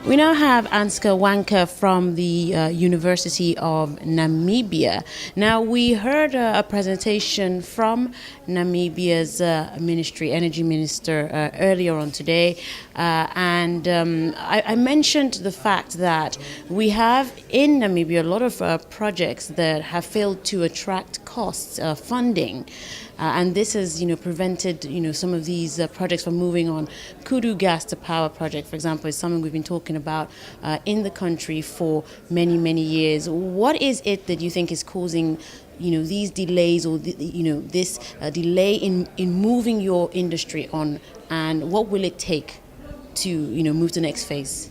We now have Ansgar Wanke from the University of Namibia. Now, we heard a presentation from Namibia's Energy Minister earlier on today, and I mentioned the fact that we have in Namibia a lot of projects that have failed to attract costs, funding. And this has, prevented, some of these projects from moving on. Kudu gas to power project, for example, is something we've been talking about in the country for many, many years. What is it that you think is causing, these delays or, this delay in moving your industry on? And what will it take to, move to the next phase?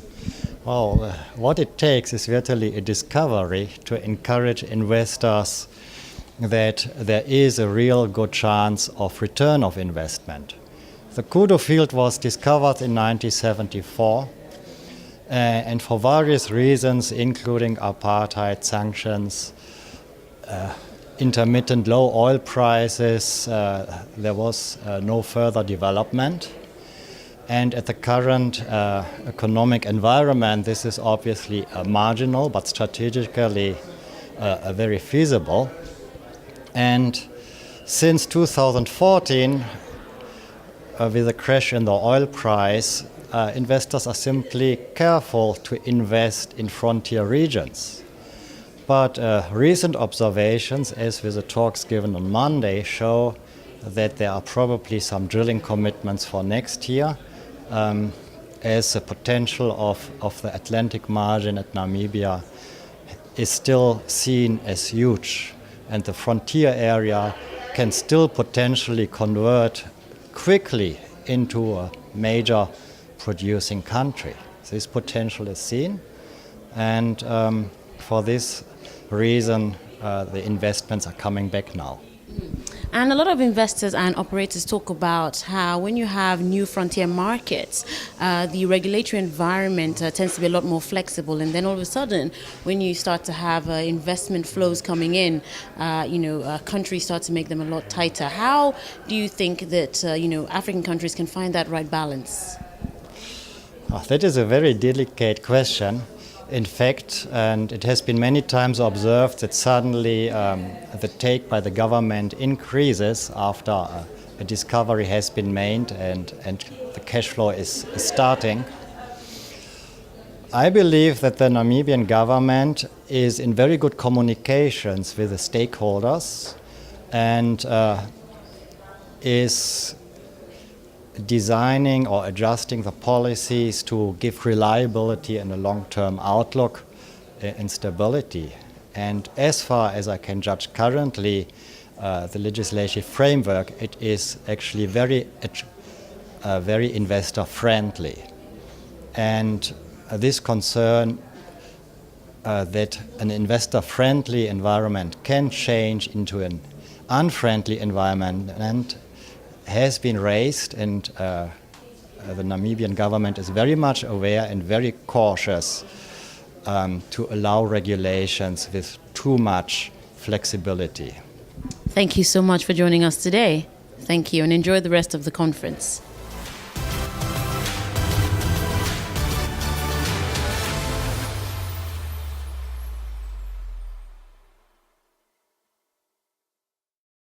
Well, what it takes is virtually a discovery to encourage investors that there is a real good chance of return of investment. The Kudu field was discovered in 1974, and for various reasons, including apartheid, sanctions, intermittent low oil prices, there was no further development. And at the current economic environment, this is obviously marginal, but strategically very feasible. And since 2014, with the crash in the oil price, investors are simply careful to invest in frontier regions. But recent observations, as with the talks given on Monday, show that there are probably some drilling commitments for next year, as the potential of the Atlantic margin at Namibia is still seen as huge. And the frontier area can still potentially convert quickly into a major producing country. This potential is seen, and for this reason, the investments are coming back now. And a lot of investors and operators talk about how when you have new frontier markets, the regulatory environment tends to be a lot more flexible. And then all of a sudden, when you start to have investment flows coming in, countries start to make them a lot tighter. How do you think that, African countries can find that right balance? That is a very delicate question. In fact, and it has been many times observed that suddenly the take by the government increases after a discovery has been made and the cash flow is starting. I believe that the Namibian government is in very good communications with the stakeholders and is designing or adjusting the policies to give reliability and a long-term outlook and stability. And as far as I can judge currently, the legislative framework, it is actually very investor-friendly. And this concern that an investor-friendly environment can change into an unfriendly environment has been raised, and the Namibian government is very much aware and very cautious to allow regulations with too much flexibility. Thank you so much for joining us today. Thank you, and enjoy the rest of the conference.